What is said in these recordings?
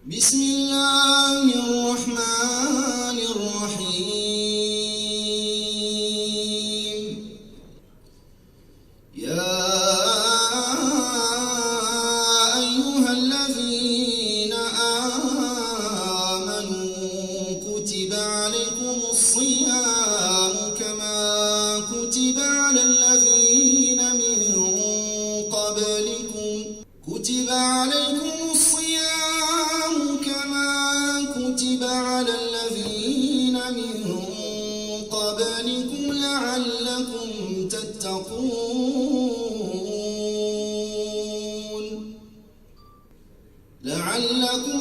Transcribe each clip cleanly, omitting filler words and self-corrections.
بسم الله الرحمن الرحيم يا أيها الذين آمنوا كتب عليكم الصيام كما كتب على الذين من قبلكم كتب عليكم الصيام كما كتب على الذين من قبلكم لعلكم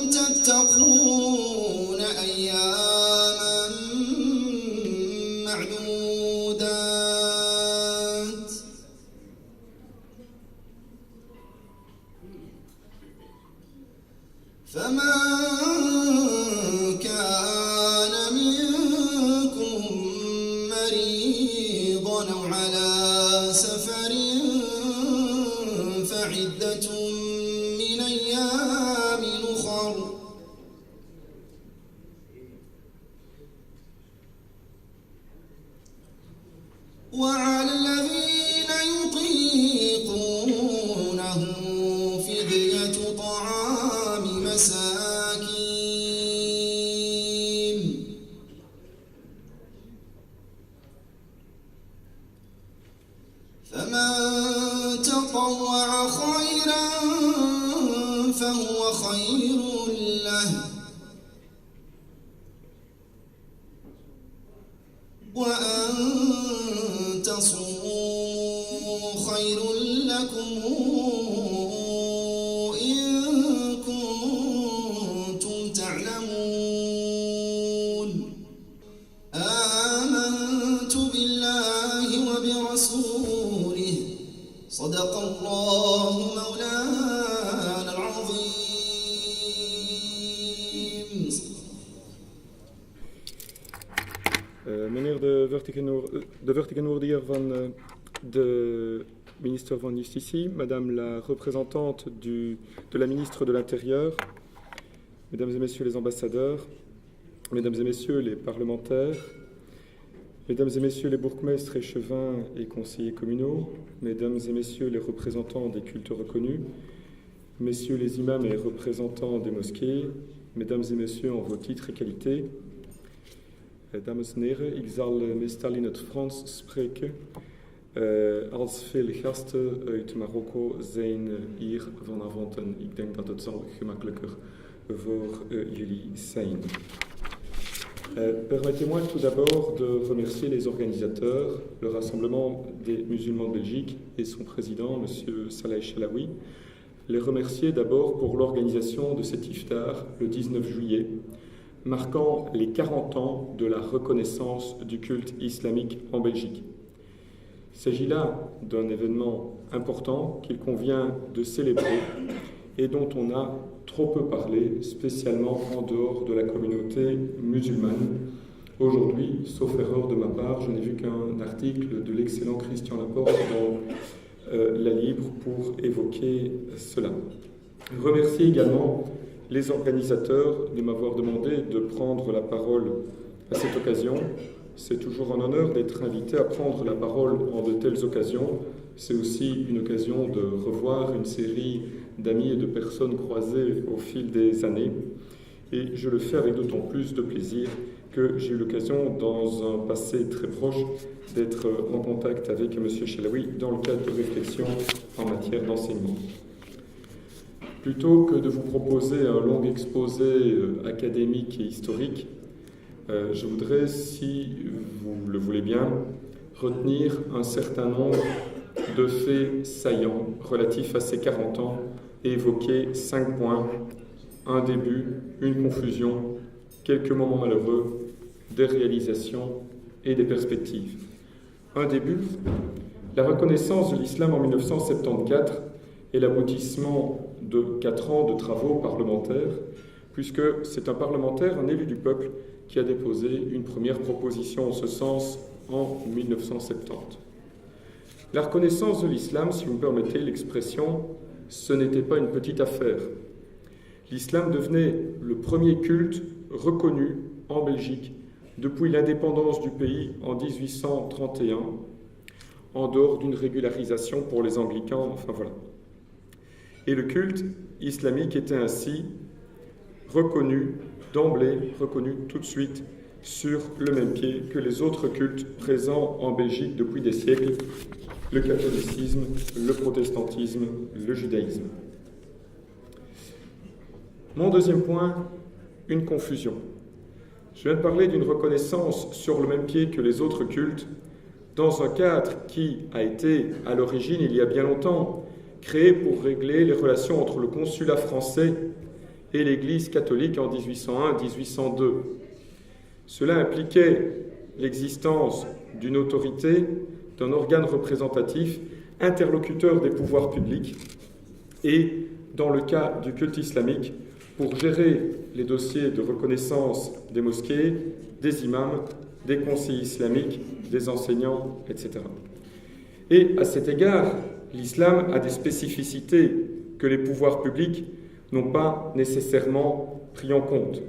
تتقون أياما معدودات فمن كان منكم مريضا أو على سفر فعدة من أيام أخر وعلى الذين يطيقونه فدية طعام مساكين فمن تطوع خيرا فهو خير له وأن تصوموا خير لكم إن كنتم تعلمون آمنت بالله وبرسوله صدق الله مولانا العظيم. Meneer de vertegenwoordiger van de minister van Justitie, Madame la représentante de la ministre de l'Intérieur, Mesdames et Messieurs les ambassadeurs, Mesdames et Messieurs les parlementaires, Mesdames et Messieurs les bourgmestres, échevins et conseillers communaux, Mesdames et Messieurs les représentants des cultes reconnus, Messieurs les imams et représentants des mosquées, Mesdames et Messieurs en vos titres et qualités, Dames en heren, ik zal meestal in het Frans spreken. Als veel gasten uit Marokko zijn hier vanavond en ik denk dat het zal gemakkelijker voor jullie zijn. Permettez-moi tout d'abord de remercier les organisateurs, le Rassemblement des musulmans de Belgique et son président, M. Saleh Chalaoui. Les remercier d'abord pour l'organisation de cet iftar le 19 juillet, marquant les 40 ans de la reconnaissance du culte islamique en Belgique. Il s'agit là d'un événement important qu'il convient de célébrer et dont on a trop peu parlé, spécialement en dehors de la communauté musulmane. Aujourd'hui, sauf erreur de ma part, je n'ai vu qu'un article de l'excellent Christian Laporte dans La Libre pour évoquer cela. Remercier également les organisateurs de m'avoir demandé de prendre la parole à cette occasion. C'est toujours un honneur d'être invité à prendre la parole en de telles occasions. C'est aussi une occasion de revoir une série d'amis et de personnes croisées au fil des années. Et je le fais avec d'autant plus de plaisir que j'ai eu l'occasion, dans un passé très proche, d'être en contact avec M. Chalaoui dans le cadre de réflexions en matière d'enseignement. Plutôt que de vous proposer un long exposé académique et historique, je voudrais, si vous le voulez bien, retenir un certain nombre de faits saillants relatifs à ces 40 ans et évoquer 5 points, un début, une confusion, quelques moments malheureux, des réalisations et des perspectives. Un début, la reconnaissance de l'islam en 1974 est l'aboutissement de 4 ans de travaux parlementaires, puisque c'est un parlementaire, un élu du peuple, qui a déposé une première proposition en ce sens en 1970. La reconnaissance de l'islam, si vous me permettez l'expression, ce n'était pas une petite affaire. l'islam devenait le premier culte reconnu en Belgique depuis l'indépendance du pays en 1831, en dehors d'une régularisation pour les anglicans, enfin voilà. Et le culte islamique était ainsi reconnu d'emblée, reconnu tout de suite sur le même pied que les autres cultes présents en Belgique depuis des siècles, le catholicisme, le protestantisme, le judaïsme. Mon deuxième point, une confusion. Je viens de parler d'une reconnaissance sur le même pied que les autres cultes, dans un cadre qui a été, à l'origine, il y a bien longtemps, créé pour régler les relations entre le consulat français et l'Église catholique en 1801-1802. Cela impliquait l'existence d'une autorité, d'un organe représentatif, interlocuteur des pouvoirs publics, et, dans le cas du culte islamique, pour gérer les dossiers de reconnaissance des mosquées, des imams, des conseillers islamiques, des enseignants, etc. Et à cet égard, l'islam a des spécificités que les pouvoirs publics n'ont pas nécessairement pris en compte.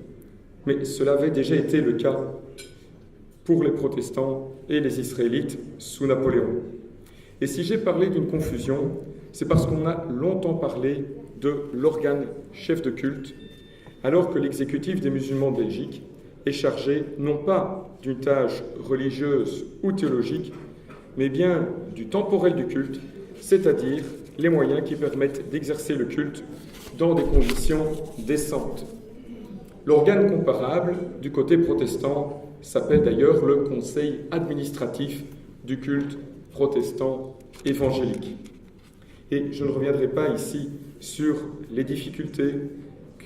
Mais cela avait déjà été le cas pour les protestants et les israélites sous Napoléon. Et si j'ai parlé d'une confusion, c'est parce qu'on a longtemps parlé de l'organe chef de culte, alors que l'exécutif des musulmans de Belgique est chargé non pas d'une tâche religieuse ou théologique, mais bien du temporel du culte, c'est-à-dire les moyens qui permettent d'exercer le culte dans des conditions décentes. L'organe comparable du côté protestant s'appelle d'ailleurs le Conseil administratif du culte protestant évangélique. Et je ne reviendrai pas ici sur les difficultés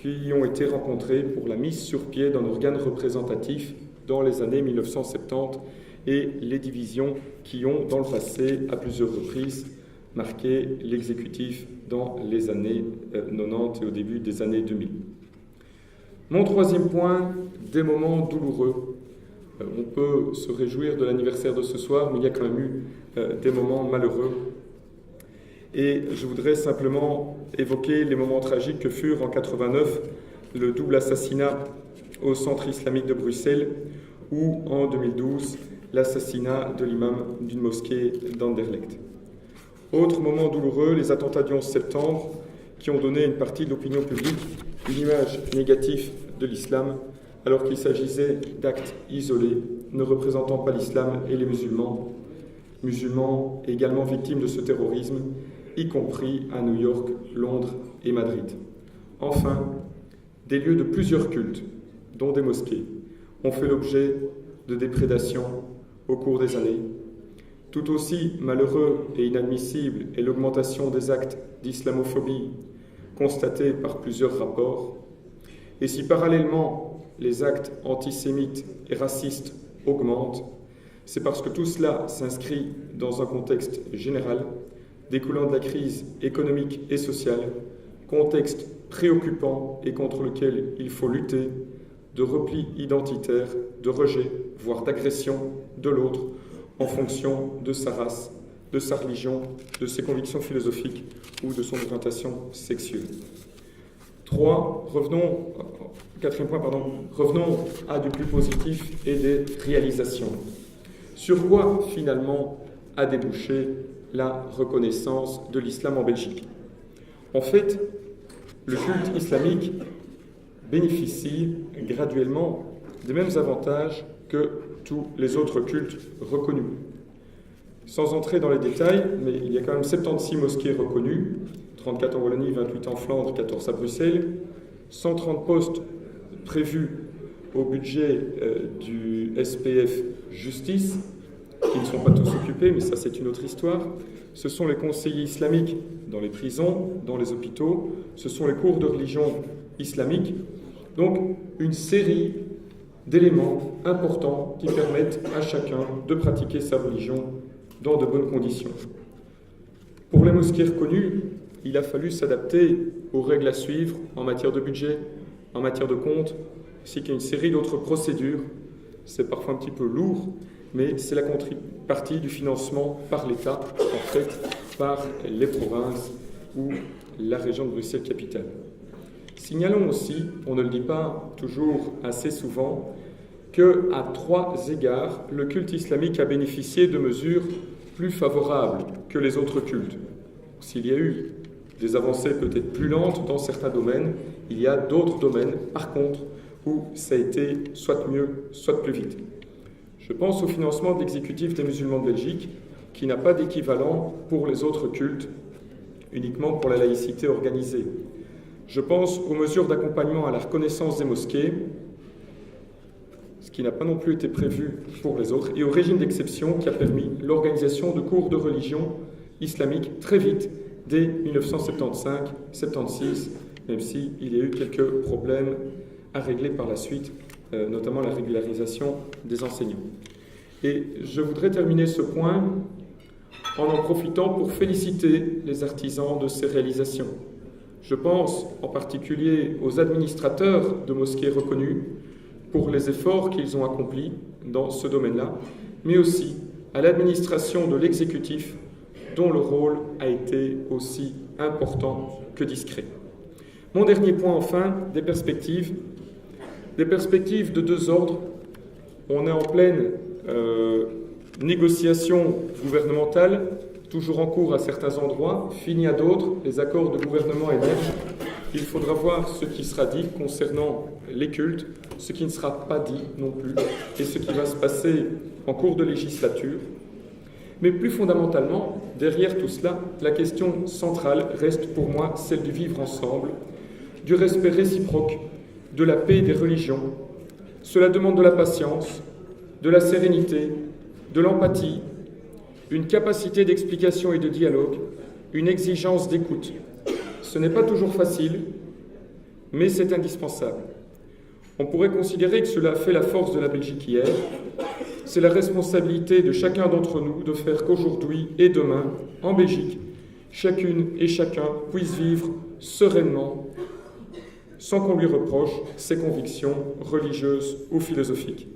qui ont été rencontrées pour la mise sur pied d'un organe représentatif dans les années 1970 et les divisions qui ont, dans le passé, à plusieurs reprises, marqué l'exécutif dans les années 90 et au début des années 2000. Mon troisième point, des moments douloureux. On peut se réjouir de l'anniversaire de ce soir, mais il y a quand même eu des moments malheureux. Et je voudrais simplement évoquer les moments tragiques que furent en 89 le double assassinat au centre islamique de Bruxelles ou en 2012 l'assassinat de l'imam d'une mosquée d'Anderlecht. Autre moment douloureux, les attentats du 11 septembre qui ont donné à une partie de l'opinion publique une image négative de l'islam alors qu'il s'agissait d'actes isolés ne représentant pas l'islam et les musulmans également victimes de ce terrorisme, y compris à New York, Londres et Madrid. Enfin, des lieux de plusieurs cultes, dont des mosquées, ont fait l'objet de déprédations au cours des années. Tout aussi malheureux et inadmissible est l'augmentation des actes d'islamophobie constatés par plusieurs rapports. Et si parallèlement les actes antisémites et racistes augmentent, c'est parce que tout cela s'inscrit dans un contexte général découlant de la crise économique et sociale, contexte préoccupant et contre lequel il faut lutter, de repli identitaire, de rejet, voire d'agression de l'autre en fonction de sa race, de sa religion, de ses convictions philosophiques ou de son orientation sexuelle. Revenons à du plus positif et des réalisations. Sur quoi, finalement, a débouché la reconnaissance de l'islam en Belgique? En fait, le culte islamique bénéficie graduellement des mêmes avantages que tous les autres cultes reconnus. Sans entrer dans les détails, mais il y a quand même 76 mosquées reconnues, 34 en Wallonie, 28 en Flandre, 14 à Bruxelles, 130 postes prévus au budget du SPF Justice, qui ne sont pas tous occupés, mais ça c'est une autre histoire. Ce sont les conseillers islamiques dans les prisons, dans les hôpitaux, ce sont les cours de religion islamique. Donc une série d'éléments importants qui permettent à chacun de pratiquer sa religion dans de bonnes conditions. Pour les mosquées reconnues, il a fallu s'adapter aux règles à suivre en matière de budget, en matière de compte, ainsi qu'à une série d'autres procédures. C'est parfois un petit peu lourd, mais c'est la contrepartie du financement par l'État, en fait, par les provinces ou la région de Bruxelles-Capitale. Signalons aussi, on ne le dit pas toujours assez souvent, qu'à 3 égards, le culte islamique a bénéficié de mesures plus favorables que les autres cultes. S'il y a eu des avancées peut-être plus lentes dans certains domaines, il y a d'autres domaines, par contre, où ça a été soit mieux, soit plus vite. Je pense au financement de l'exécutif des musulmans de Belgique, qui n'a pas d'équivalent pour les autres cultes, uniquement pour la laïcité organisée. Je pense aux mesures d'accompagnement à la reconnaissance des mosquées, ce qui n'a pas non plus été prévu pour les autres, et au régime d'exception qui a permis l'organisation de cours de religion islamique très vite, dès 1975-76, même s'il y a eu quelques problèmes à régler par la suite, notamment la régularisation des enseignants. Et je voudrais terminer ce point en profitant pour féliciter les artisans de ces réalisations. Je pense en particulier aux administrateurs de mosquées reconnus pour les efforts qu'ils ont accomplis dans ce domaine-là, mais aussi à l'administration de l'exécutif dont le rôle a été aussi important que discret. Mon dernier point enfin, des perspectives de 2 ordres. On est en pleine négociation gouvernementale, toujours en cours à certains endroits, fini à d'autres, les accords de gouvernement émergent. Il faudra voir ce qui sera dit concernant les cultes, ce qui ne sera pas dit non plus, et ce qui va se passer en cours de législature. Mais plus fondamentalement, derrière tout cela, la question centrale reste pour moi celle du vivre ensemble, du respect réciproque, de la paix des religions. Cela demande de la patience, de la sérénité, de l'empathie, une capacité d'explication et de dialogue, une exigence d'écoute. Ce n'est pas toujours facile, mais c'est indispensable. On pourrait considérer que cela fait la force de la Belgique hier. C'est la responsabilité de chacun d'entre nous de faire qu'aujourd'hui et demain, en Belgique, chacune et chacun puisse vivre sereinement, sans qu'on lui reproche ses convictions religieuses ou philosophiques.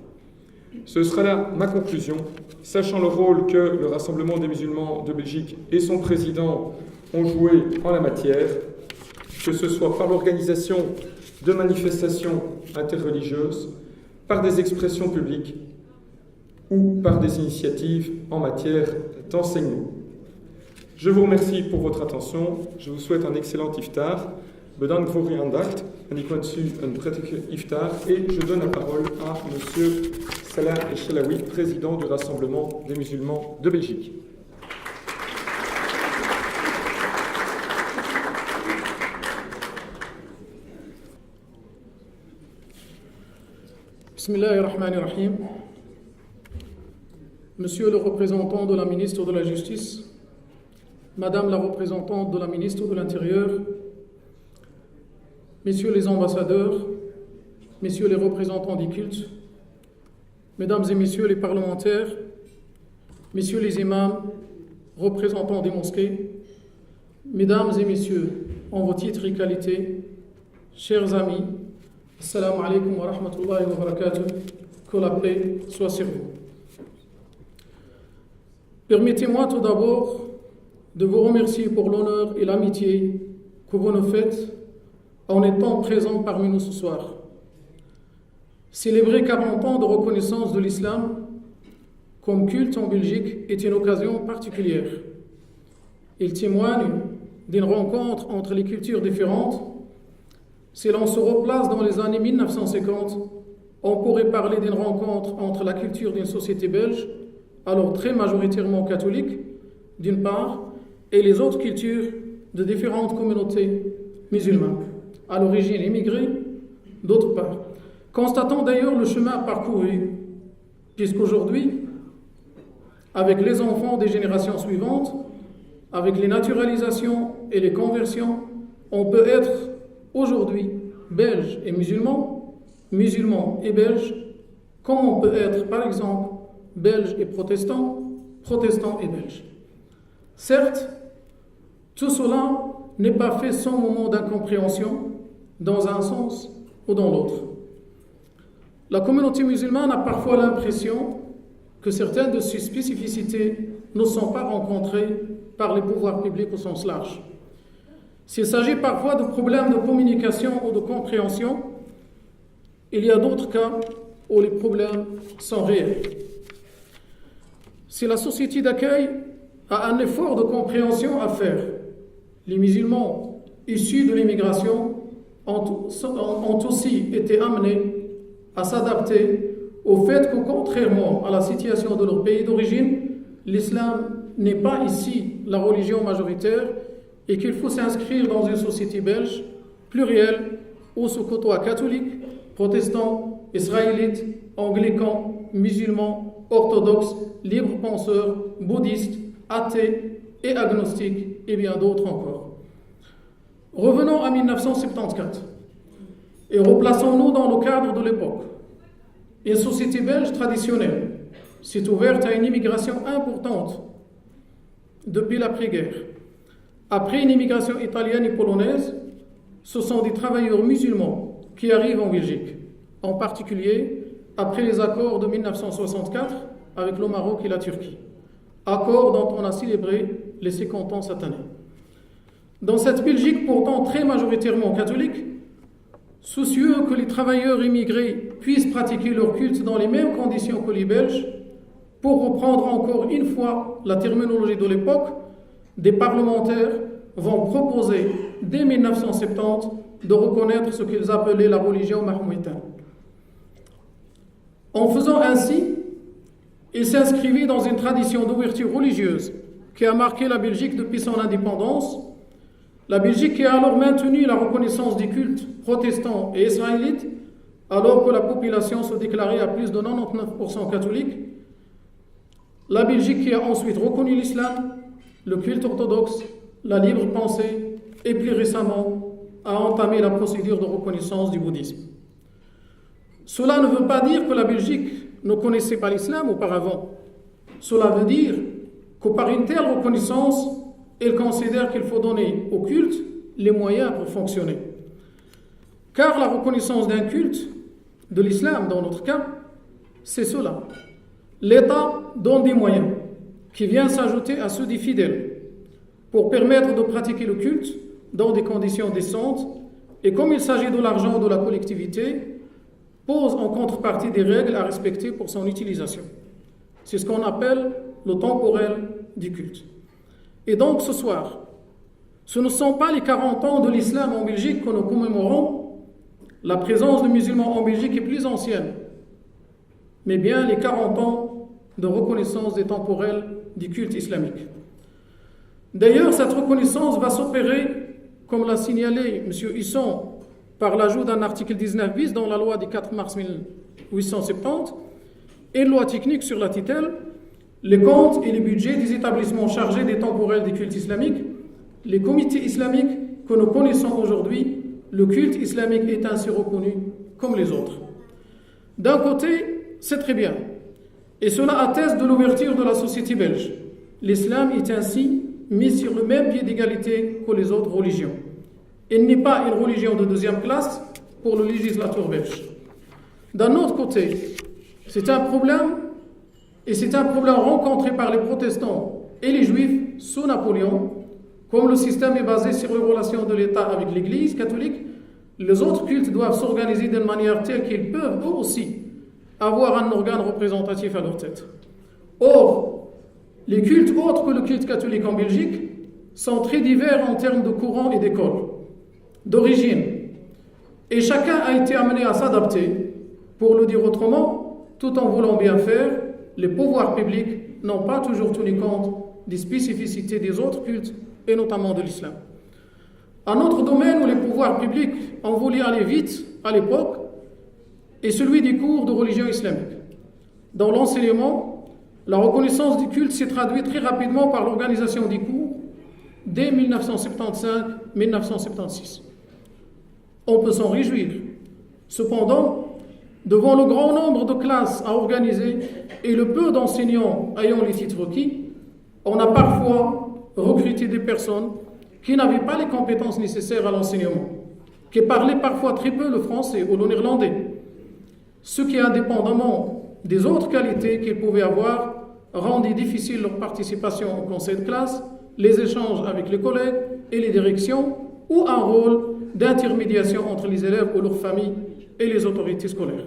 Ce sera là ma conclusion, sachant le rôle que le Rassemblement des musulmans de Belgique et son président ont joué en la matière, que ce soit par l'organisation de manifestations interreligieuses, par des expressions publiques ou par des initiatives en matière d'enseignement. Je vous remercie pour votre attention, je vous souhaite un excellent iftar. Bedankt voor uw aandacht en ik wens u een prettige iftar et je donne la parole à monsieur Salah Echelaoui, président du Rassemblement des musulmans de Belgique. Bismillahirrahmanirrahim. Monsieur le représentant de la ministre de la Justice, Madame la représentante de la ministre de l'Intérieur, Messieurs les ambassadeurs, Messieurs les représentants des cultes, Mesdames et Messieurs les parlementaires, Messieurs les imams, représentants des mosquées, Mesdames et Messieurs, en vos titres et qualités, chers amis, Assalamu alaikum wa rahmatullahi wa barakatuh, que la paix soit sur vous. Permettez-moi tout d'abord de vous remercier pour l'honneur et l'amitié que vous nous faites en étant présents parmi nous ce soir. Célébrer 40 ans de reconnaissance de l'islam comme culte en Belgique est une occasion particulière. Il témoigne d'une rencontre entre les cultures différentes. Si l'on se replace dans les années 1950, on pourrait parler d'une rencontre entre la culture d'une société belge, alors très majoritairement catholique, d'une part, et les autres cultures de différentes communautés musulmanes, à l'origine immigrée, d'autre part. Constatons d'ailleurs le chemin parcouru, puisqu'aujourd'hui, avec les enfants des générations suivantes, avec les naturalisations et les conversions, on peut être aujourd'hui belge et musulman, musulman et belge, comme on peut être par exemple belge et protestant, protestant et belge. Certes, tout cela n'est pas fait sans moment d'incompréhension dans un sens ou dans l'autre. La communauté musulmane a parfois l'impression que certaines de ces spécificités ne sont pas rencontrées par les pouvoirs publics au sens large. S'il s'agit parfois de problèmes de communication ou de compréhension, il y a d'autres cas où les problèmes sont réels. Si la société d'accueil a un effort de compréhension à faire, les musulmans issus de l'immigration ont aussi été amenés à s'adapter au fait que, contrairement à la situation de leur pays d'origine, l'islam n'est pas ici la religion majoritaire et qu'il faut s'inscrire dans une société belge plurielle où se côtoient catholiques, protestants, israélites, anglicans, musulmans, orthodoxes, libres penseurs, bouddhistes, athées et agnostiques et bien d'autres encore. Revenons à 1974 et replaçons-nous dans le cadre de l'époque. Une société belge traditionnelle s'est ouverte à une immigration importante depuis l'après-guerre. Après une immigration italienne et polonaise, ce sont des travailleurs musulmans qui arrivent en Belgique, en particulier après les accords de 1964 avec le Maroc et la Turquie, accords dont on a célébré les 50 ans cette année. Dans cette Belgique pourtant très majoritairement catholique, soucieux que les travailleurs immigrés puissent pratiquer leur culte dans les mêmes conditions que les Belges, pour reprendre encore une fois la terminologie de l'époque, des parlementaires vont proposer dès 1970 de reconnaître ce qu'ils appelaient la religion mahométane. En faisant ainsi, ils s'inscrivaient dans une tradition d'ouverture religieuse qui a marqué la Belgique depuis son indépendance. La Belgique qui a alors maintenu la reconnaissance des cultes protestants et israélites, alors que la population se déclarait à plus de 99% catholique. La Belgique qui a ensuite reconnu l'islam, le culte orthodoxe, la libre pensée et plus récemment a entamé la procédure de reconnaissance du bouddhisme. Cela ne veut pas dire que la Belgique ne connaissait pas l'islam auparavant. Cela veut dire que par une telle reconnaissance, elle considère qu'il faut donner au culte les moyens pour fonctionner. Car la reconnaissance d'un culte, de l'islam dans notre cas, c'est cela. L'État donne des moyens qui viennent s'ajouter à ceux des fidèles pour permettre de pratiquer le culte dans des conditions décentes et comme il s'agit de l'argent de la collectivité, pose en contrepartie des règles à respecter pour son utilisation. C'est ce qu'on appelle le temporel du culte. Et donc ce soir, ce ne sont pas les 40 ans de l'islam en Belgique que nous commémorons. La présence de musulmans en Belgique est plus ancienne, mais bien les 40 ans de reconnaissance des temporels du culte islamique. D'ailleurs, cette reconnaissance va s'opérer, comme l'a signalé M. Husson, par l'ajout d'un article 19 bis dans la loi du 4 mars 1870 et une loi technique sur la tutelle, les comptes et les budgets des établissements chargés des temporels des cultes islamiques, les comités islamiques que nous connaissons aujourd'hui, le culte islamique est ainsi reconnu comme les autres. D'un côté, c'est très bien, et cela atteste de l'ouverture de la société belge. L'islam est ainsi mis sur le même pied d'égalité que les autres religions. Il n'est pas une religion de deuxième classe pour le législateur belge. D'un autre côté, c'est un problème, et c'est un problème rencontré par les protestants et les juifs sous Napoléon. Comme le système est basé sur les relations de l'État avec l'Église catholique, les autres cultes doivent s'organiser d'une manière telle qu'ils peuvent eux aussi avoir un organe représentatif à leur tête. Or, les cultes autres que le culte catholique en Belgique sont très divers en termes de courants et d'écoles, d'origine, et chacun a été amené à s'adapter. Pour le dire autrement, tout en voulant bien faire, les pouvoirs publics n'ont pas toujours tenu compte des spécificités des autres cultes et notamment de l'islam. Un autre domaine où les pouvoirs publics ont voulu aller vite à l'époque est celui des cours de religion islamique. Dans l'enseignement, la reconnaissance du culte s'est traduite très rapidement par l'organisation des cours dès 1975-1976. On peut s'en réjouir. Cependant, devant le grand nombre de classes à organiser et le peu d'enseignants ayant les titres requis, on a parfois recruté des personnes qui n'avaient pas les compétences nécessaires à l'enseignement, qui parlaient parfois très peu le français ou le néerlandais, ce qui, indépendamment des autres qualités qu'ils pouvaient avoir, rendait difficile leur participation au conseil de classe, les échanges avec les collègues et les directions, ou un rôle d'intermédiation entre les élèves ou leurs familles et les autorités scolaires.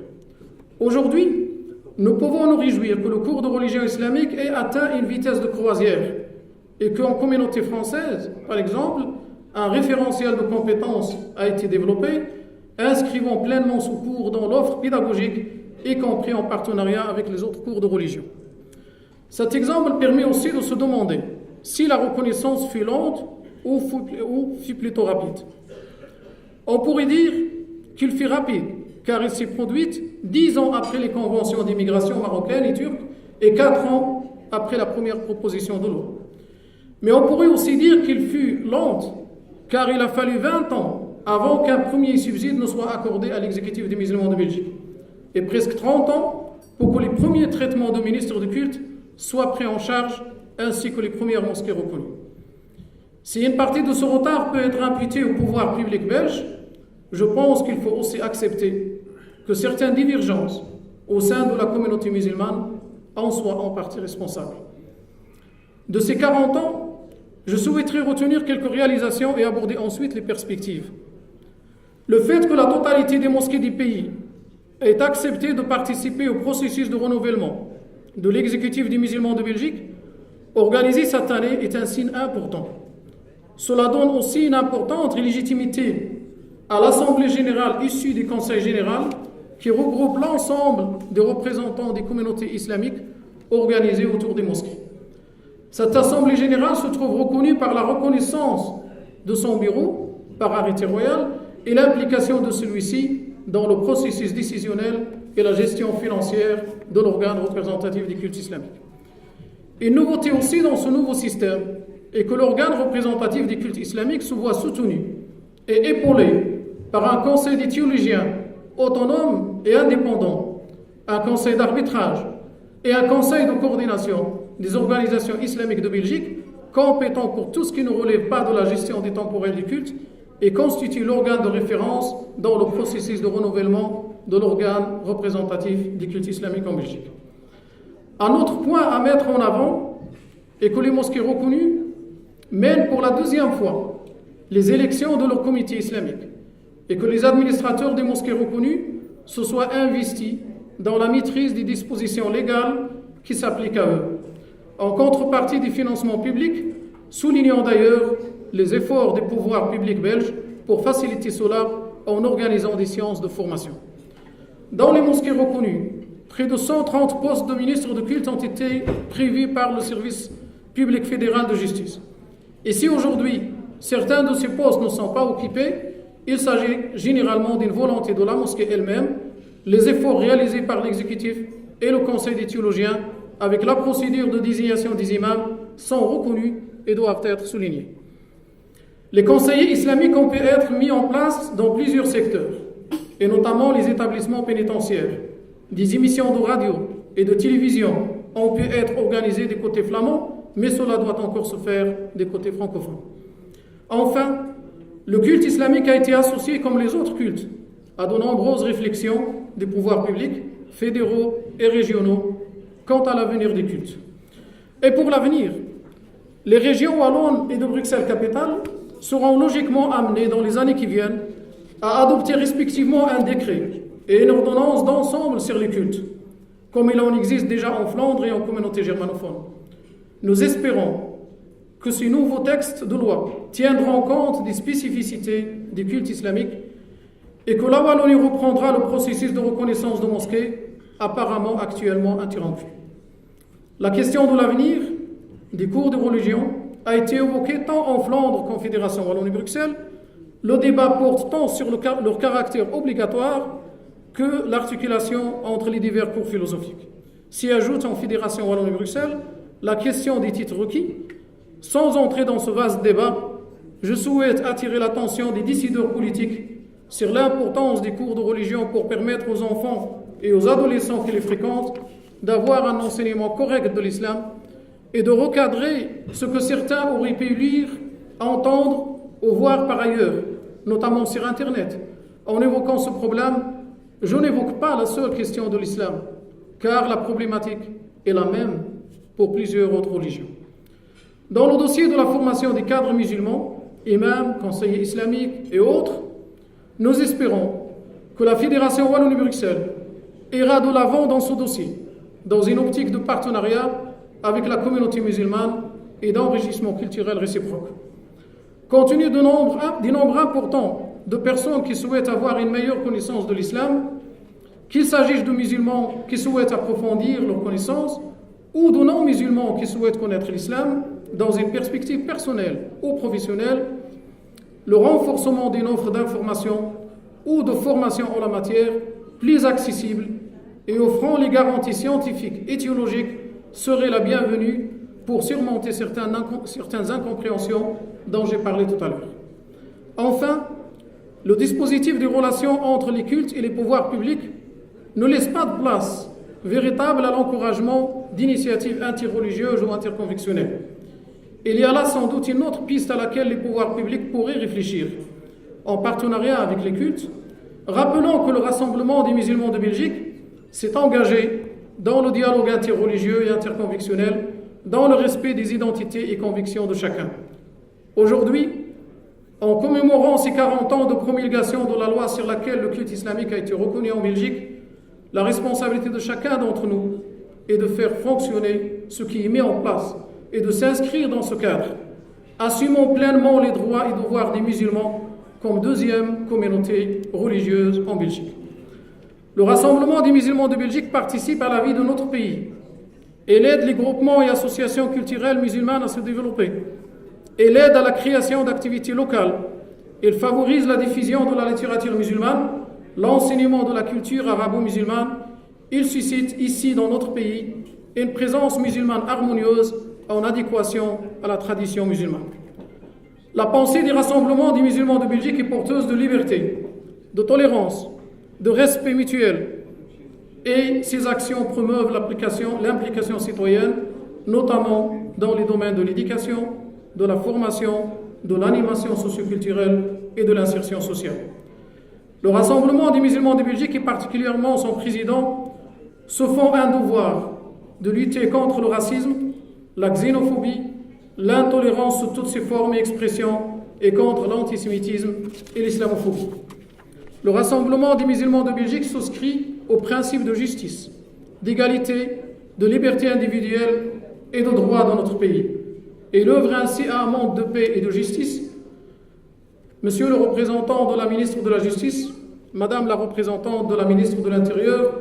Aujourd'hui, nous pouvons nous réjouir que le cours de religion islamique ait atteint une vitesse de croisière et qu'en communauté française, par exemple, un référentiel de compétences a été développé, inscrivant pleinement ce cours dans l'offre pédagogique, y compris en partenariat avec les autres cours de religion. Cet exemple permet aussi de se demander si la reconnaissance fut lente ou fut plutôt rapide. On pourrait dire qu'il fut rapide, car il s'est produite 10 ans après les conventions d'immigration marocaine et turque et 4 ans après la première proposition de loi. Mais on pourrait aussi dire qu'il fut lente, car il a fallu 20 ans avant qu'un premier subside ne soit accordé à l'exécutif des musulmans de Belgique, et presque 30 ans pour que les premiers traitements de ministres de culte soient pris en charge, ainsi que les premières mosquées reconnues. Si une partie de ce retard peut être imputée au pouvoir public belge, je pense qu'il faut aussi accepter que certaines divergences au sein de la communauté musulmane en soient en partie responsables. De ces 40 ans, je souhaiterais retenir quelques réalisations et aborder ensuite les perspectives. Le fait que la totalité des mosquées du pays ait accepté de participer au processus de renouvellement de l'exécutif des musulmans de Belgique, organisé cette année, est un signe important. Cela donne aussi une importante légitimité à l'Assemblée générale issue du Conseil général qui regroupe l'ensemble des représentants des communautés islamiques organisées autour des mosquées. Cette Assemblée générale se trouve reconnue par la reconnaissance de son bureau par arrêté royal et l'implication de celui-ci dans le processus décisionnel et la gestion financière de l'organe représentatif des cultes islamiques. Une nouveauté aussi dans ce nouveau système est que l'organe représentatif des cultes islamiques se voit soutenu et épaulé par un conseil des théologiens autonome et indépendant, un conseil d'arbitrage et un conseil de coordination des organisations islamiques de Belgique, compétent pour tout ce qui ne relève pas de la gestion des temporels du culte et constitue l'organe de référence dans le processus de renouvellement de l'organe représentatif des cultes islamiques en Belgique. Un autre point à mettre en avant est que les mosquées reconnues mènent pour la deuxième fois les élections de leur comité islamique et que les administrateurs des mosquées reconnues se soient investis dans la maîtrise des dispositions légales qui s'appliquent à eux, en contrepartie des financements publics, soulignant d'ailleurs les efforts des pouvoirs publics belges pour faciliter cela en organisant des séances de formation. Dans les mosquées reconnues, près de 130 postes de ministres de culte ont été prévus par le service public fédéral de justice. Et si aujourd'hui, certains de ces postes ne sont pas occupés, il s'agit généralement d'une volonté de la mosquée elle-même, les efforts réalisés par l'exécutif et le conseil des théologiens avec la procédure de désignation des imams sont reconnus et doivent être soulignés. Les conseillers islamiques ont pu être mis en place dans plusieurs secteurs, et notamment les établissements pénitentiaires. Des émissions de radio et de télévision ont pu être organisées des côtés flamands, mais cela doit encore se faire des côtés francophones. Enfin, le culte islamique a été associé, comme les autres cultes, à de nombreuses réflexions des pouvoirs publics, fédéraux et régionaux, quant à l'avenir des cultes. Et pour l'avenir, les régions wallonnes et de Bruxelles-Capitale seront logiquement amenées dans les années qui viennent à adopter respectivement un décret et une ordonnance d'ensemble sur les cultes, comme il en existe déjà en Flandre et en communauté germanophone. Nous espérons que ces nouveaux textes de loi tiendront compte des spécificités des cultes islamiques et que la Wallonie reprendra le processus de reconnaissance de mosquées apparemment actuellement interrompu. La question de l'avenir des cours de religion a été évoquée tant en Flandre qu'en Fédération Wallonie-Bruxelles. Le débat porte tant sur leur caractère obligatoire que l'articulation entre les divers cours philosophiques. S'y ajoute en Fédération Wallonie-Bruxelles la question des titres requis. Sans entrer dans ce vaste débat, je souhaite attirer l'attention des décideurs politiques sur l'importance des cours de religion pour permettre aux enfants et aux adolescents qui les fréquentent d'avoir un enseignement correct de l'islam et de recadrer ce que certains auraient pu lire, entendre ou voir par ailleurs, notamment sur Internet. En évoquant ce problème, je n'évoque pas la seule question de l'islam, car la problématique est la même pour plusieurs autres religions. Dans le dossier de la formation des cadres musulmans, imams, conseillers islamiques et autres, nous espérons que la Fédération Wallonie-Bruxelles ira de l'avant dans ce dossier, dans une optique de partenariat avec la communauté musulmane et d'enrichissement culturel réciproque. Compte tenu du nombre important de personnes qui souhaitent avoir une meilleure connaissance de l'islam, qu'il s'agisse de musulmans qui souhaitent approfondir leur connaissance ou de non-musulmans qui souhaitent connaître l'islam dans une perspective personnelle ou professionnelle, le renforcement d'une offre d'information ou de formation en la matière plus accessible et offrant les garanties scientifiques et théologiques serait la bienvenue pour surmonter certaines incompréhensions dont j'ai parlé tout à l'heure. Enfin, le dispositif des relations entre les cultes et les pouvoirs publics ne laisse pas de place véritable à l'encouragement d'initiatives interreligieuses ou interconvictionnelles. Il y a là sans doute une autre piste à laquelle les pouvoirs publics pourraient réfléchir, en partenariat avec les cultes. Rappelons que le Rassemblement des musulmans de Belgique s'est engagé dans le dialogue interreligieux et interconvictionnel, dans le respect des identités et convictions de chacun. Aujourd'hui, en commémorant ces 40 ans de promulgation de la loi sur laquelle le culte islamique a été reconnu en Belgique, la responsabilité de chacun d'entre nous est de faire fonctionner ce qui est mis en place et de s'inscrire dans ce cadre. Assumons pleinement les droits et devoirs des musulmans comme deuxième communauté religieuse en Belgique. Le Rassemblement des musulmans de Belgique participe à la vie de notre pays. Elle aide les groupements et associations culturelles musulmanes à se développer. Elle aide à la création d'activités locales. Elle favorise la diffusion de la littérature musulmane, l'enseignement de la culture arabo-musulmane. Il suscite ici, dans notre pays, une présence musulmane harmonieuse en adéquation à la tradition musulmane. La pensée des rassemblements des musulmans de Belgique est porteuse de liberté, de tolérance, de respect mutuel, et ces actions promeuvent l'implication citoyenne, notamment dans les domaines de l'éducation, de la formation, de l'animation socioculturelle et de l'insertion sociale. Le Rassemblement des musulmans de Belgique et particulièrement son président se font un devoir de lutter contre le racisme, la xénophobie, l'intolérance sous toutes ses formes et expressions et contre l'antisémitisme et l'islamophobie. Le Rassemblement des musulmans de Belgique souscrit aux principes de justice, d'égalité, de liberté individuelle et de droit dans notre pays et l'œuvre ainsi à un monde de paix et de justice. Monsieur le représentant de la ministre de la Justice, Madame la représentante de la ministre de l'Intérieur,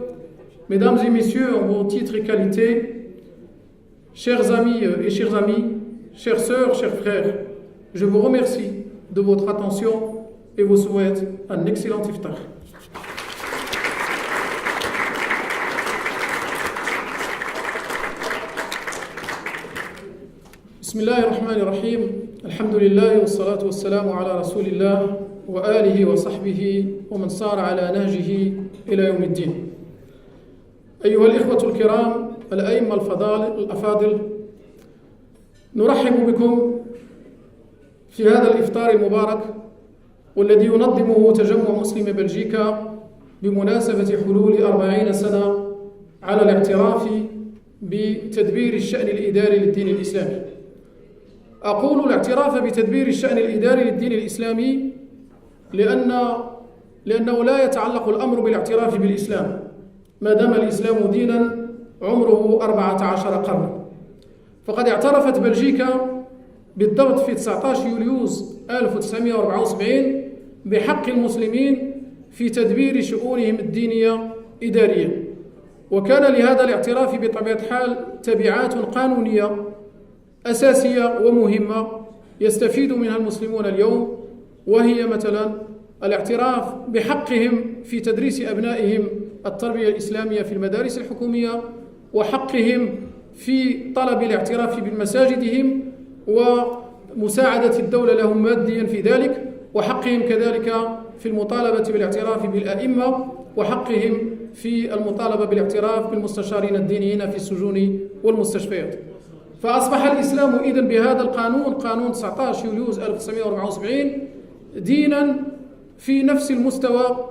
Mesdames et Messieurs, en vos titres et qualités, chers amis et chères amies, chères sœurs, chers frères, je vous remercie de votre attention et vous souhaite un excellent iftar. Bismillahirrahmanirrahim. Alhamdulillah wa salatu wa salamu ala rasulillah wa alihi wa sahbihi wa man sara ala nahjihi ila yawmiddin. أيها الإخوة الكرام الأئمة الأفاضل، نرحب بكم في هذا الإفطار المبارك والذي ينظمه تجمع مسلم بلجيكا بمناسبة حلول 40 سنة على الاعتراف بتدبير الشأن الإداري للدين الإسلامي. أقول الاعتراف بتدبير الشأن الإداري للدين الإسلامي لأنه لا يتعلق الأمر بالاعتراف بالإسلام ما دام الإسلام دينا عمره 14 قرنا. فقد اعترفت بلجيكا بالضبط في 19 يوليوز 1974 بحق المسلمين في تدبير شؤونهم الدينية إداريا، وكان لهذا الاعتراف بطبيعة الحال تبعات قانونية أساسية ومهمة يستفيد منها المسلمون اليوم، وهي مثلا الاعتراف بحقهم في تدريس أبنائهم التربية الإسلامية في المدارس الحكومية، وحقهم في طلب الاعتراف بمساجدهم ومساعدة الدولة لهم ماديا في ذلك، وحقهم كذلك في المطالبة بالاعتراف بالأئمة، وحقهم في المطالبة بالاعتراف بالمستشارين الدينيين في السجون والمستشفيات. فأصبح الإسلام إذن بهذا القانون، قانون 19 يوليوز 1974، دينا في نفس المستوى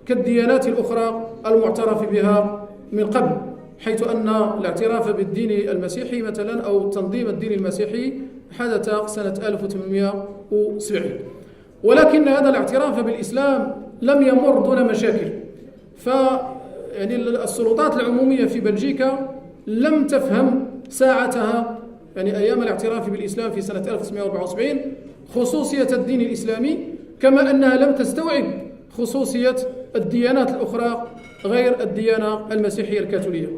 كالديانات الأخرى المعترف بها من قبل، حيث أن الاعتراف بالدين المسيحي مثلا أو تنظيم الدين المسيحي حدث سنة ولكن هذا الاعتراف بالإسلام لم يمر دون مشاكل. يعني السلطات العمومية في بلجيكا لم تفهم ساعتها، يعني أيام الاعتراف بالإسلام في سنة 1974، خصوصية الدين الإسلامي، كما أنها لم تستوعب خصوصية الديانات الأخرى غير الديانة المسيحية الكاثولية.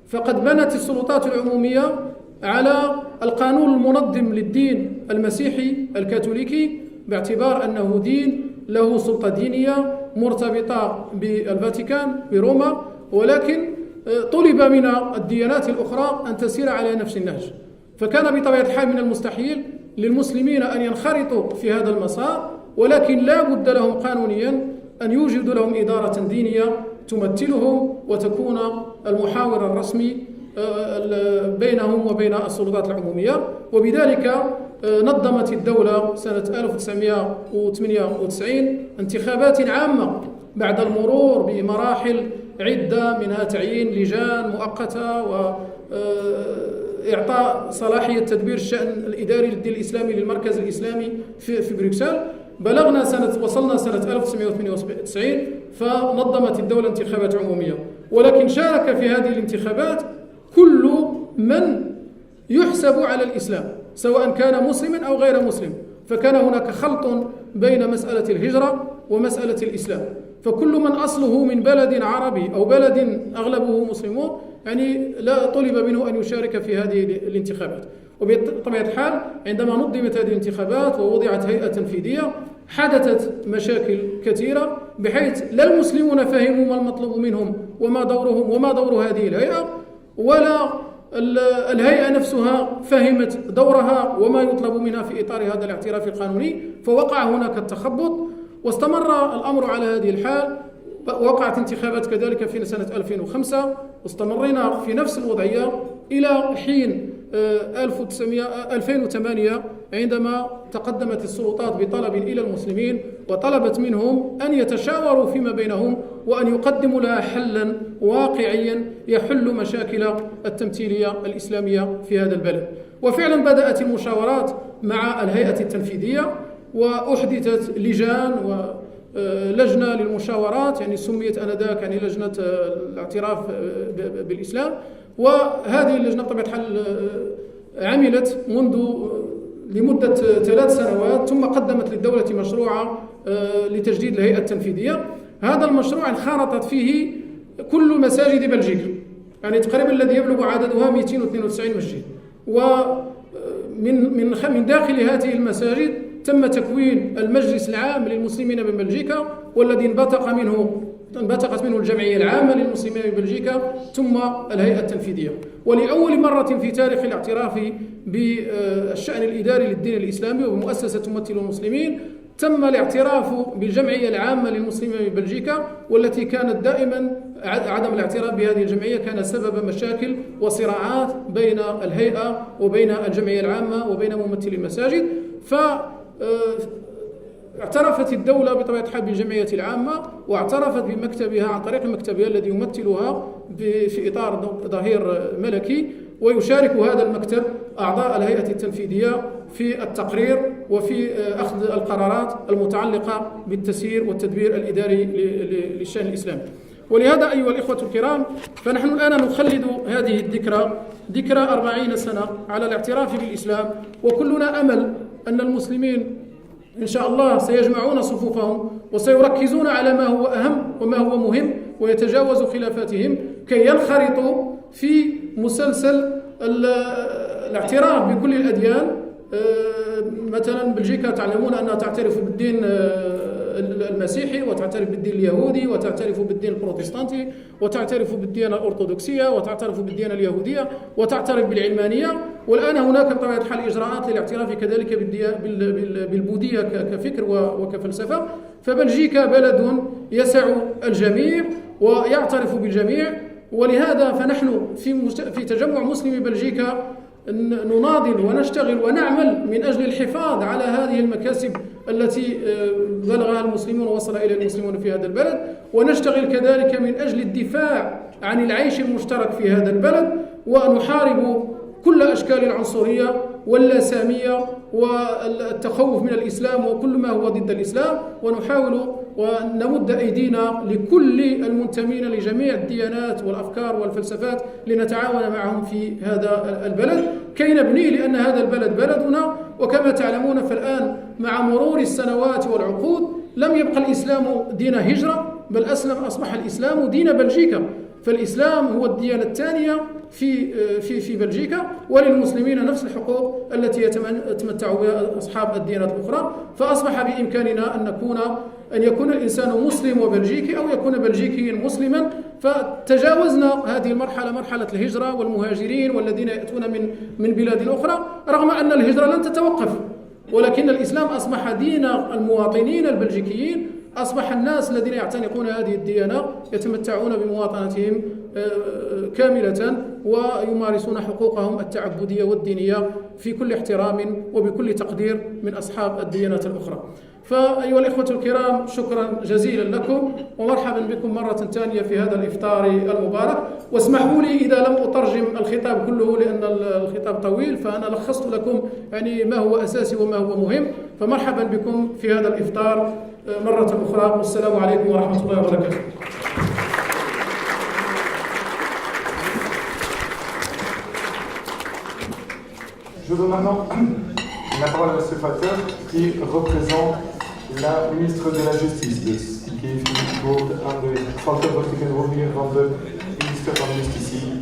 فقد بنت السلطات العمومية على القانون المنظم للدين المسيحي الكاثوليكي باعتبار أنه دين له سلطة دينية مرتبطة بالفاتيكان بروما، ولكن طلب من الديانات الأخرى أن تسير على نفس النهج. فكان بطبيعة الحال من المستحيل للمسلمين أن ينخرطوا في هذا المسار، ولكن لا بد لهم قانونيا أن يوجدوا لهم إدارة دينية تمثلهم وتكون المحاور الرسمي بينهم وبين السلطات العمومية. وبذلك نظمت الدولة سنة 1998 انتخابات عامة بعد المرور بمراحل عدة، منها تعيين لجان مؤقتة وإعطاء صلاحية تدبير الشأن الإداري للدين الإسلامي للمركز الإسلامي في بروكسل. وصلنا سنة 1998 فنظمت الدولة انتخابات عمومية، ولكن شارك في هذه الانتخابات كل من يحسب على الإسلام سواء كان مسلما أو غير مسلم، فكان هناك خلط بين مسألة الهجرة ومسألة الإسلام. فكل من أصله من بلد عربي أو بلد أغلبه مسلمون يعني لا طلب منه أن يشارك في هذه الانتخابات. وبطبيعة الحال عندما نظمت هذه الانتخابات ووضعت هيئة تنفيذية حدثت مشاكل كثيرة، بحيث لا المسلمون فهموا ما المطلوب منهم وما دورهم وما دور هذه الهيئة، ولا الهيئة نفسها فهمت دورها وما يطلب منها في إطار هذا الاعتراف القانوني. فوقع هناك التخبط واستمر الأمر على هذه الحال. وقعت انتخابات كذلك في سنة 2005 واستمرنا في نفس الوضعية إلى حين 2008 عندما تقدمت السلطات بطلب إلى المسلمين وطلبت منهم أن يتشاوروا فيما بينهم وأن يقدموا لها حلا واقعيا يحل مشاكل التمثيلية الإسلامية في هذا البلد. وفعلا بدأت المشاورات مع الهيئة التنفيذية وأحدثت لجان ولجنة للمشاورات، يعني سميت آنذاك يعني لجنة الاعتراف بالإسلام. وهذه اللجنة بطبيعة الحال عملت لمدة 3 سنوات، ثم قدمت للدولة مشروع لتجديد الهيئة التنفيذية. هذا المشروع انخرطت فيه كل مساجد بلجيكا، يعني تقريبا الذي يبلغ عددها 292 مسجد. ومن داخل هذه المساجد تم تكوين المجلس العام للمسلمين ببلجيكا، والذي انبثقت منه الجمعية العامة للمسلمين ببلجيكا، ثم الهيئة التنفيذية. ولأول مرة في تاريخ الاعتراف بالشأن الإداري للدين الإسلامي وبمؤسسة تمثل المسلمين تم الاعتراف بالجمعية العامة للمسلمين ببلجيكا، والتي كانت دائما عدم الاعتراف بهذه الجمعية كان سبب مشاكل وصراعات بين الهيئة وبين الجمعية العامة وبين ممثلي المساجد. اعترفت الدولة بطبيعة الحال بالجمعية العامة، واعترفت بمكتبها عن طريق مكتبها الذي يمثلها في إطار ظهير ملكي، ويشارك هذا المكتب أعضاء الهيئة التنفيذية في التقرير وفي أخذ القرارات المتعلقة بالتسيير والتدبير الإداري للشأن الإسلامي. ولهذا أيها الإخوة الكرام، فنحن الآن نخلد هذه ذكرى 40 سنة على الاعتراف بالإسلام، وكلنا أمل أن المسلمين إن شاء الله سيجمعون صفوفهم وسيركزون على ما هو أهم وما هو مهم، ويتجاوزوا خلافاتهم كي ينخرطوا في مسلسل الاعتراف بكل الأديان. مثلا بلجيكا تعلمون أنها تعترف بالدين المسيحي، وتعترف بالدين اليهودي، وتعترف بالدين البروتستانتي، وتعترف بالديانة الأرثوذكسية، وتعترف بالديانة اليهودية، وتعترف بالعلمانية. والآن هناك بطبيعة الحال إجراءات للاعتراف كذلك بالبوذية كفكر وكفلسفة. فبلجيكا بلد يسع الجميع ويعترف بالجميع، ولهذا فنحن في تجمع مسلمي بلجيكا نناضل ونشتغل ونعمل من أجل الحفاظ على هذه المكاسب التي بلغها المسلمون ووصل إلى المسلمون في هذا البلد، ونشتغل كذلك من أجل الدفاع عن العيش المشترك في هذا البلد، ونحارب كل أشكال العنصرية واللاسامية والتخوف من الإسلام وكل ما هو ضد الإسلام، ونحاول ونمد أيدينا لكل المنتمين لجميع الديانات والأفكار والفلسفات لنتعاون معهم في هذا البلد كي نبنيه، لأن هذا البلد بلدنا. وكما تعلمون فالآن مع مرور السنوات والعقود لم يبقى الإسلام دين هجرة، بل أصبح الإسلام دين بلجيكا، فالإسلام هو الديانة الثانية في بلجيكا، وللمسلمين نفس الحقوق التي يتمتع بها أصحاب الديانات الأخرى. فأصبح بإمكاننا أن يكون الإنسان مسلم وبلجيكي، أو يكون بلجيكيا مسلما. فتجاوزنا هذه المرحلة، مرحلة الهجرة والمهاجرين والذين يأتون من بلاد أخرى، رغم أن الهجرة لن تتوقف، ولكن الإسلام أصبح دين المواطنين البلجيكيين، أصبح الناس الذين يعتنقون هذه الديانة يتمتعون بمواطنتهم كاملة ويمارسون حقوقهم التعبدية والدينية في كل احترام وبكل تقدير من أصحاب الديانات الأخرى. فأيها الإخوة الكرام، شكرا جزيلا لكم ومرحبا بكم مرة ثانية في هذا الإفطار المبارك. واسمحوا لي إذا لم أترجم الخطاب كله لأن الخطاب طويل، فأنا لخصت لكم يعني ما هو أساسي وما هو مهم. فمرحبا بكم في هذا الإفطار مرة أخرى، والسلام عليكم ورحمة الله وبركاته. Je donne maintenant la parole à M. Fatter, qui représente la ministre de la Justice, qui est voor aan de vertegenwoordiger van de minister van Justitie.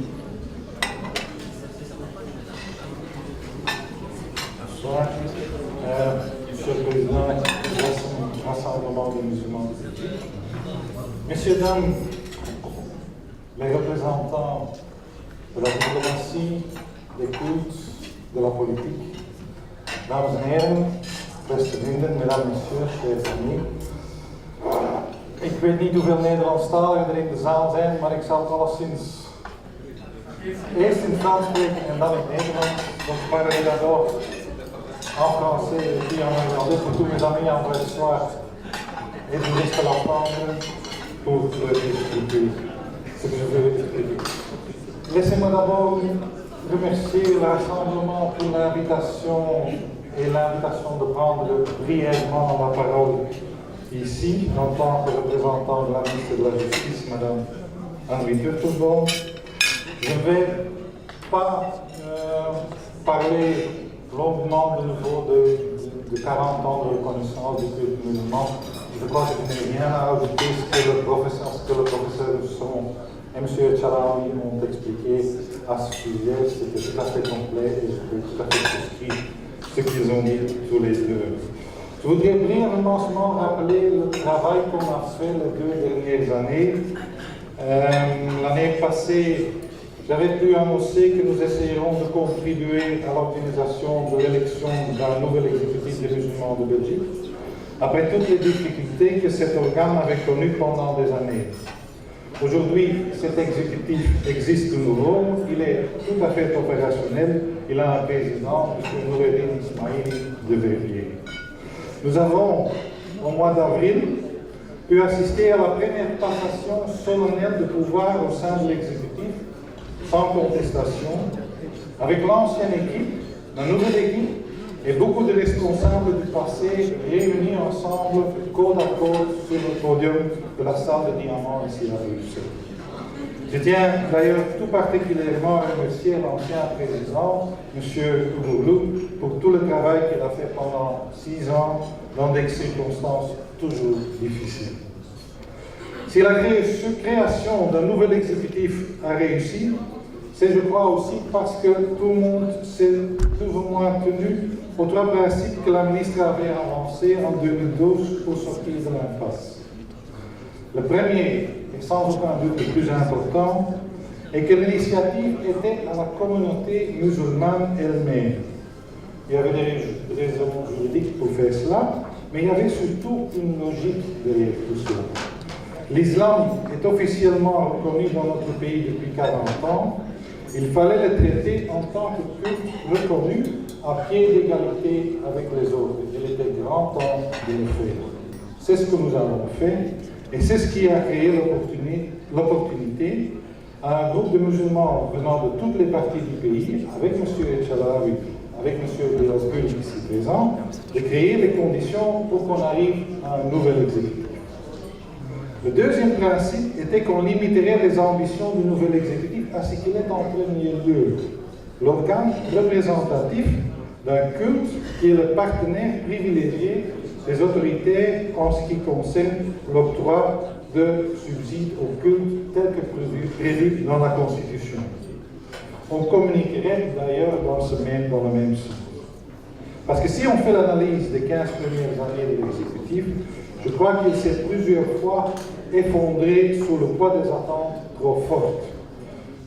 Bonsoir. Monsieur le Président du Rassemblement des musulmans de Belgique. Messieurs, dames, les représentants de la diplomatie, des cultes, de la politique, dames en heren, beste vrienden, mesdames, messieurs, chers amis. Ik weet niet hoeveel Nederlandstaligen er in de zaal zijn, maar ik zal het alleszins eerst in Frans spreken en dan in Nederlands. Donc je parlerai d'abord en français et puis en néerlandais pour tous mes amis en vrai soir et du reste de la Flandre pour leur expliquer ce que je veux expliquer. Laissez-moi d'abord remercier le Rassemblement pour l'invitation et l'invitation de prendre brièvement la parole ici en tant que représentant de la ministre de la Justice, Madame Henri Turtelboom. Je ne vais pas parler longuement de nouveau de 40 ans de reconnaissance du culte musulman. Je crois que je n'ai rien à ajouter ce que le professeur Husson et M. Chalawi ont expliqué à ce sujet. C'était tout à fait complet et je peux tout à fait souscrire ce qu'ils ont dit tous les deux. Je voudrais brièvement rappeler le travail qu'on a fait les 2 dernières années. L'année passée, j'avais pu annoncer que nous essayerons de contribuer à l'organisation de l'élection d'un nouvel exécutif des musulmans de Belgique, après toutes les difficultés que cet organe avait connues pendant des années. Aujourd'hui, cet exécutif existe de nouveau, il est tout à fait opérationnel, il a un président, M. Noureddin Ismaili de Verviers. Nous avons, au mois d'avril, pu assister à la première passation solennelle de pouvoir au sein de l'exécutif, sans contestation, avec l'ancienne équipe, la nouvelle équipe et beaucoup de responsables du passé réunis ensemble côte à côte sur le podium de la salle de Diamant ici à Bruxelles. Je tiens d'ailleurs tout particulièrement à remercier l'ancien président, M. Tougoulou, pour tout le travail qu'il a fait pendant 6 ans dans des circonstances toujours difficiles. Si la création d'un nouvel exécutif a réussi, c'est je crois aussi parce que tout le monde s'est plus ou moins tenu aux 3 principes que la ministre avait avancés en 2012 pour sortir de l'impasse. Le premier, et sans aucun doute le plus important, est que l'initiative était à la communauté musulmane elle-même. Il y avait des raisons juridiques pour faire cela, mais il y avait surtout une logique derrière tout cela. L'islam est officiellement reconnu dans notre pays depuis 40 ans. Il fallait le traiter en tant que culte reconnu à pied d'égalité avec les autres. Il était grand temps de le faire. C'est ce que nous avons fait et c'est ce qui a créé l'opportunité à un groupe de musulmans venant de toutes les parties du pays, avec M. Chalawi, avec M. Belasbull ici présent, de créer les conditions pour qu'on arrive à un nouvel exécutif. Le deuxième principe était qu'on limiterait les ambitions du nouvel exécutif à ce qu'il est en premier lieu l'organe représentatif d'un culte qui est le partenaire privilégié des autorités en ce qui concerne l'octroi de subsides au culte tel que prévu dans la Constitution. On communiquerait d'ailleurs dans le même sens. Parce que si on fait l'analyse des 15 premières années de l'exécutif, je crois qu'il s'est plusieurs fois effondré sous le poids des attentes trop fortes,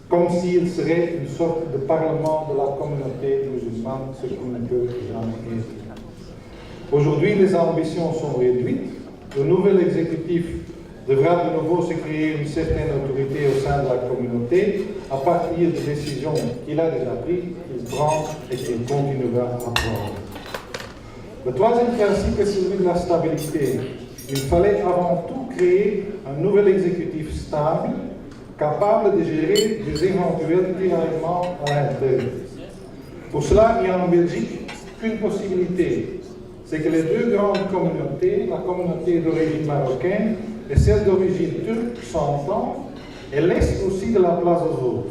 comme s'il serait une sorte de parlement de la communauté musulmane, ce qui ne peut jamais être. Aujourd'hui, les ambitions sont réduites. Le nouvel exécutif devra de nouveau se créer une certaine autorité au sein de la communauté à partir de décisions qu'il a déjà prises, qu'il prend et qu'il continuera à prendre. Le troisième principe est celui de la stabilité. Il fallait avant tout créer un nouvel exécutif stable, capable de gérer des éventuels tiraillements à l'interne. Pour cela, il y a en Belgique qu'une possibilité, c'est que les deux grandes communautés, la communauté d'origine marocaine et celle d'origine turque, s'entendent et laissent aussi de la place aux autres.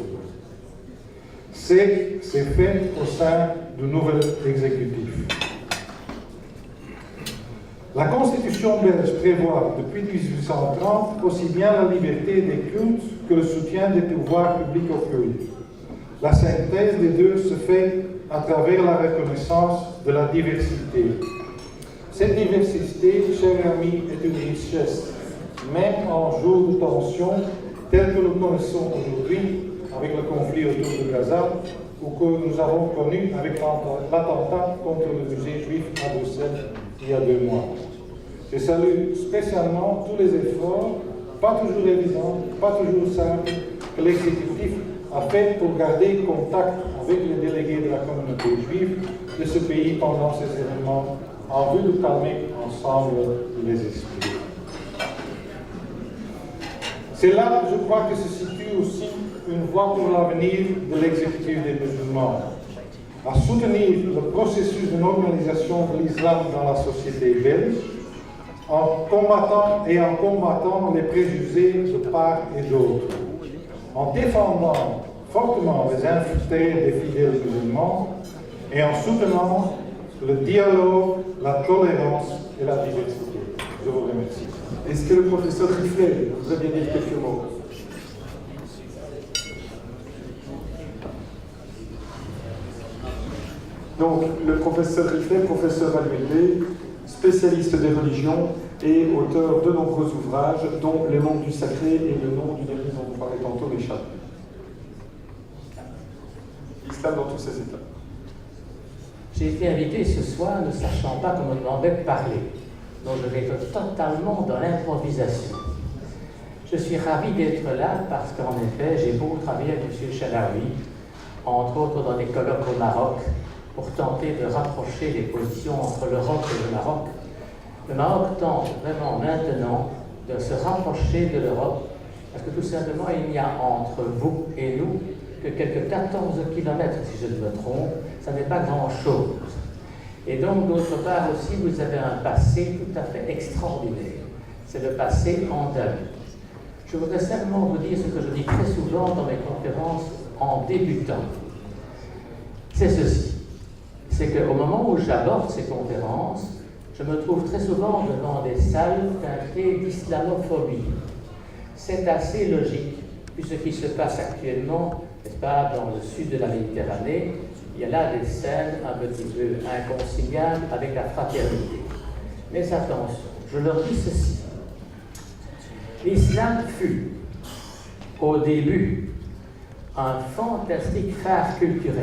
C'est fait au sein du nouvel exécutif. La Constitution belge prévoit depuis 1830 aussi bien la liberté des cultes que le soutien des pouvoirs publics au culte. La synthèse des deux se fait à travers la reconnaissance de la diversité. Cette diversité, chers amis, est une richesse, même en jour de tension, tel que nous connaissons aujourd'hui avec le conflit autour de Gaza, ou que nous avons connu avec l'attentat contre le musée juif à Bruxelles il y a 2 mois. Je salue spécialement tous les efforts, pas toujours évidents, pas toujours simples, que l'exécutif a fait pour garder contact avec les délégués de la communauté juive de ce pays pendant ces événements, en vue de calmer ensemble les esprits. C'est là, je crois, que se situe aussi une voie pour l'avenir de l'exécutif des musulmans, à soutenir le processus de normalisation de l'islam dans la société belge, en combattant les préjugés de part et d'autre, en défendant fortement les intérêts des fidèles musulmans et en soutenant le dialogue, la tolérance et la diversité. Je vous remercie. Est-ce que le professeur Riflet voudrait bien dire quelques mots? Donc, le professeur Riflet, professeur à l'ULB, spécialiste des religions et auteur de nombreux ouvrages, dont Les mondes du sacré et le nom du dernier dont vous parlez tantôt m'échappe. L'islam dans tous ses états. J'ai été invité ce soir ne sachant pas qu'on me demandait de parler. Donc je vais être totalement dans l'improvisation. Je suis ravi d'être là parce qu'en effet, j'ai beaucoup travaillé avec M. Chalaoui, entre autres dans des colloques au Maroc, pour tenter de rapprocher les positions entre l'Europe et le Maroc. Le Maroc tente vraiment maintenant de se rapprocher de l'Europe, parce que tout simplement, il n'y a entre vous et nous que quelques 14 kilomètres, si je ne me trompe, ça n'est pas grand-chose. Et donc, d'autre part aussi, vous avez un passé tout à fait extraordinaire. C'est le passé andalou. Je voudrais simplement vous dire ce que je dis très souvent dans mes conférences en débutant. C'est ceci. C'est qu'au moment où j'aborde ces conférences, je me trouve très souvent devant des salles teintées d'islamophobie. C'est assez logique, vu ce qui se passe actuellement, n'est-ce pas, dans le sud de la Méditerranée. Il y a là des scènes un petit peu inconciliables avec la fraternité. Mais attention, je leur dis ceci. L'islam fut, au début, un fantastique phare culturel.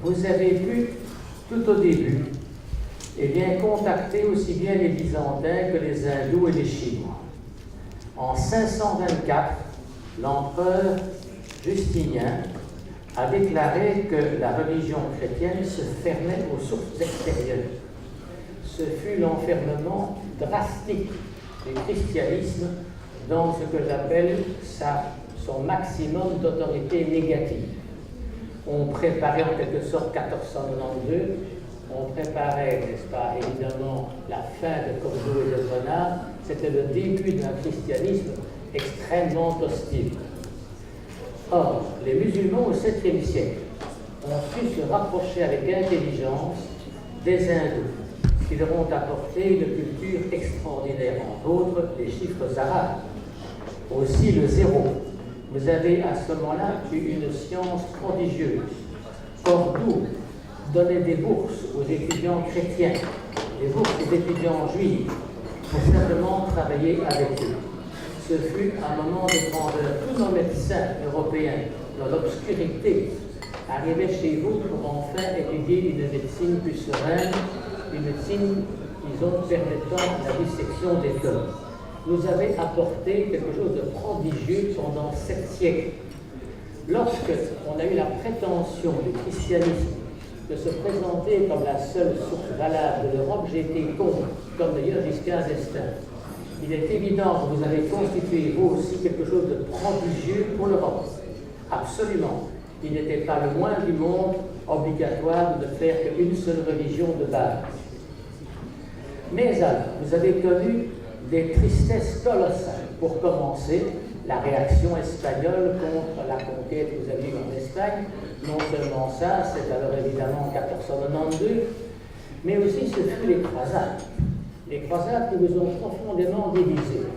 Vous avez pu, tout au début, eh bien, contacter aussi bien les Byzantins que les Hindous et les Chinois. En 524, l'empereur Justinien a déclaré que la religion chrétienne se fermait aux sources extérieures. Ce fut l'enfermement drastique du christianisme dans ce que j'appelle son maximum d'autorité négative. On préparait en quelque sorte 1492, on préparait, n'est-ce pas, évidemment, la fin de Cordoue et de Grenade. C'était le début d'un christianisme extrêmement hostile. Or, les musulmans au 7e siècle ont su se rapprocher avec intelligence des hindous, qui leur ont apporté une culture extraordinaire, entre autres les chiffres arabes, aussi le zéro. Vous avez à ce moment-là eu une science prodigieuse. Cordoue donnait des bourses aux étudiants chrétiens, des bourses aux étudiants juifs, pour simplement travailler avec eux. Ce fut un moment de grandeur. Tous nos médecins européens, dans l'obscurité, arrivaient chez vous pour enfin étudier une médecine plus sereine, une médecine, disons, permettant la dissection des corps. Nous avait apporté quelque chose de prodigieux pendant 7 siècles. Lorsque on a eu la prétention du christianisme de se présenter comme la seule source valable de l'Europe, j'ai été contre, comme d'ailleurs Giscard d'Estaing. Il est évident que vous avez constitué, vous aussi, quelque chose de prodigieux pour l'Europe. Absolument. Il n'était pas le moins du monde obligatoire de faire qu'une seule religion de base. Mais alors, vous avez connu des tristesses colossales. Pour commencer, la réaction espagnole contre la conquête que vous avez eue en Espagne. Non seulement ça, c'est alors évidemment 1492, mais aussi ce fut les croisades. Les croisades qui vous ont profondément divisés.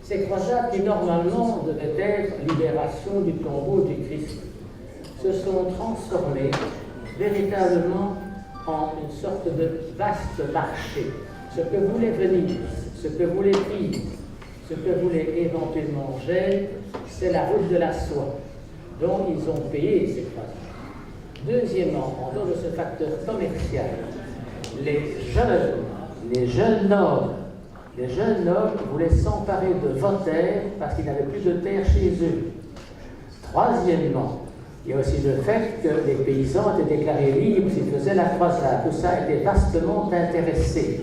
Ces croisades qui normalement devaient être libération du tombeau du Christ, se sont transformées véritablement en une sorte de vaste marché. Ce que voulait Venise, ce que voulait Pise, ce que voulait éventuellement Gênes, c'est la route de la soie, dont ils ont payé ces croisades. Deuxièmement, en dehors de ce facteur commercial, les jeunes nobles voulaient s'emparer de vos terres parce qu'ils n'avaient plus de terre chez eux. Troisièmement, il y a aussi le fait que les paysans étaient déclarés libres s'ils faisaient la croisade. Tout ça était vastement intéressé.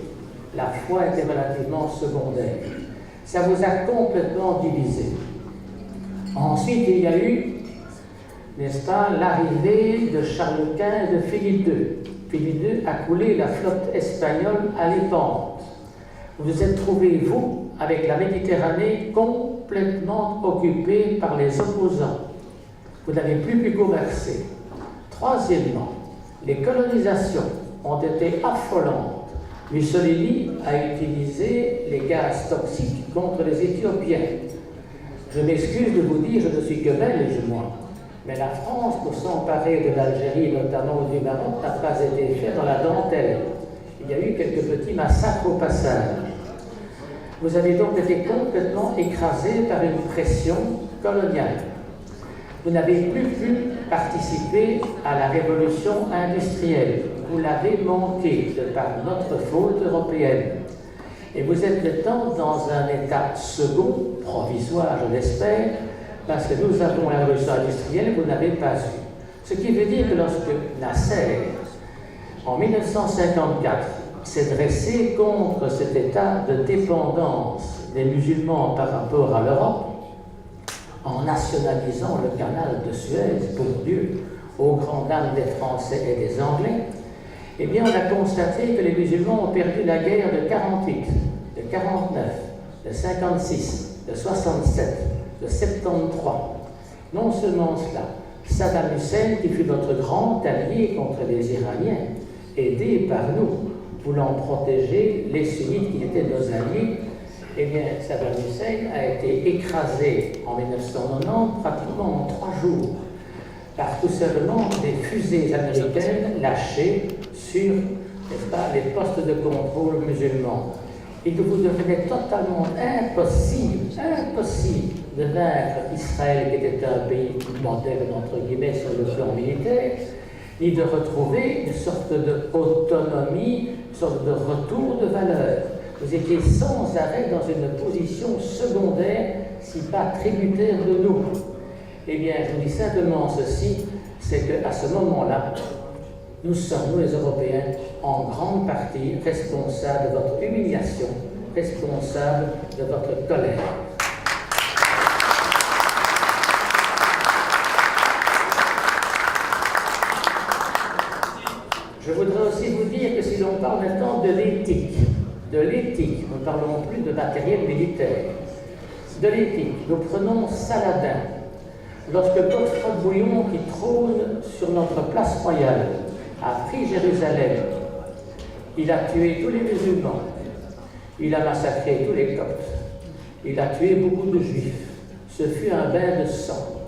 La foi était relativement secondaire. Ça vous a complètement divisé. Ensuite, il y a eu, n'est-ce pas, l'arrivée de Charles Quint et de Philippe II. Philippe II a coulé la flotte espagnole à l'épante. Vous vous êtes trouvé, vous, avec la Méditerranée complètement occupée par les opposants. Vous n'avez plus pu commercer. Troisièmement, les colonisations ont été affolantes. Mussolini a utilisé les gaz toxiques contre les Éthiopiens. Je m'excuse de vous dire, je ne suis que belge, moi. Mais la France, pour s'emparer de l'Algérie, notamment du Maroc, n'a pas été faite dans la dentelle. Il y a eu quelques petits massacres au passage. Vous avez donc été complètement écrasé par une pression coloniale. Vous n'avez plus pu participer à la révolution industrielle. Vous l'avez manqué de par notre faute européenne. Et vous êtes maintenant dans un état second, provisoire, je l'espère, parce que nous avons la révolution industrielle, vous n'avez pas eu. Ce qui veut dire que lorsque Nasser, en 1954, s'est dressé contre cet état de dépendance des musulmans par rapport à l'Europe, en nationalisant le canal de Suez, pour Dieu, aux grandes dames des Français et des Anglais, eh bien, on a constaté que les musulmans ont perdu la guerre de 48, de 49, de 56, de 67, de 73. Non seulement cela, Saddam Hussein, qui fut notre grand allié contre les Iraniens, aidé par nous, voulant protéger les sunnites qui étaient nos alliés, eh bien, Saddam Hussein a été écrasé en 1990 pratiquement en 3 jours par tout simplement des fusées américaines lâchées sur, n'est-ce pas, les postes de contrôle musulmans. Il vous devenait totalement impossible de vaincre Israël, qui était un pays moderne, entre guillemets, sur le plan militaire, ni de retrouver une sorte d'autonomie, une sorte de retour de valeur. Vous étiez sans arrêt dans une position secondaire, si pas tributaire de nous. Eh bien, je vous dis simplement ceci, c'est qu'à ce moment-là, nous sommes, nous les Européens, en grande partie responsables de votre humiliation, responsables de votre colère. Je voudrais aussi vous dire que si l'on parle maintenant de l'éthique, nous ne parlons plus de matériel militaire, de l'éthique, nous prenons Saladin. Lorsque Godefroy de Bouillon, qui trône sur notre place royale, a pris Jérusalem, il a tué tous les musulmans, il a massacré tous les Coptes, il a tué beaucoup de Juifs. Ce fut un bain de sang.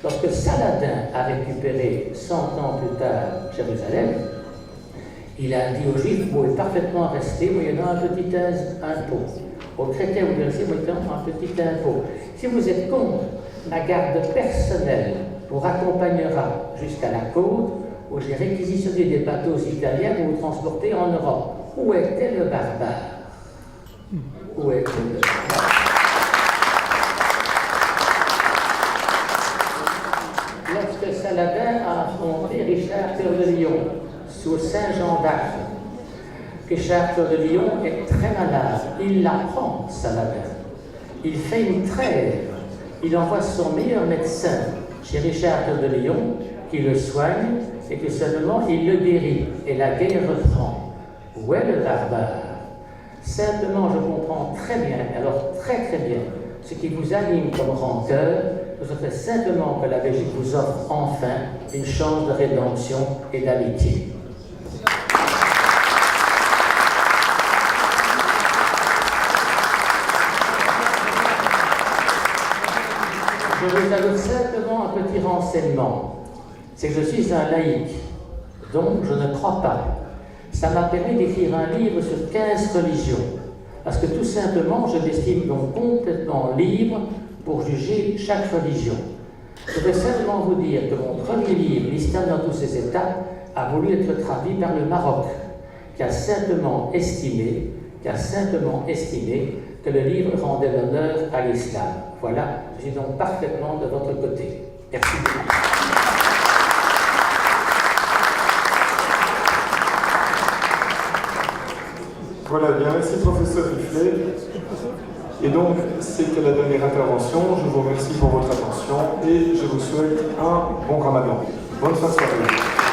Lorsque Saladin a récupéré 100 ans plus tard Jérusalem, il a dit aux Juifs, vous pouvez parfaitement rester moyennant un petit impôt. Aux chrétiens, vous pouvez rester moyennant un petit impôt. Si vous êtes contre, la garde personnelle vous raccompagnera jusqu'à la côte où j'ai réquisitionné des bateaux italiens pour vous transporter en Europe. Où était le barbare? Où était le barbare? Lorsque Saladin a affronté Richard Cœur de Lion sous Saint-Jean d'Arc, Richard Cœur de Lion est très malade. Il l'apprend, Saladin. Il fait une trêve. Il envoie son meilleur médecin chez Richard Cœur de Lion, qui le soigne et que seulement il le guérit. Et la guerre reprend. Où est le barbare? Simplement, je comprends très bien, alors très très bien, ce qui vous anime comme rancœur. Ce serait simplement que la Belgique vous offre enfin une chance de rédemption et d'amitié. Je vous ajoute simplement un petit renseignement. C'est que je suis un laïc, donc je ne crois pas. Ça m'a permis d'écrire un livre sur 15 religions. Parce que tout simplement, je m'estime donc complètement libre pour juger chaque religion. Je vais simplement vous dire que mon premier livre, l'Islam dans toutes ses étapes, a voulu être traduit par le Maroc, qui a simplement estimé que le livre rendait l'honneur à l'islam. Voilà, je suis donc parfaitement de votre côté. Merci beaucoup. Voilà, bien, merci professeur Riflet. Et donc, c'était la dernière intervention. Je vous remercie pour votre attention et je vous souhaite un bon ramadan. Bonne fin de soirée.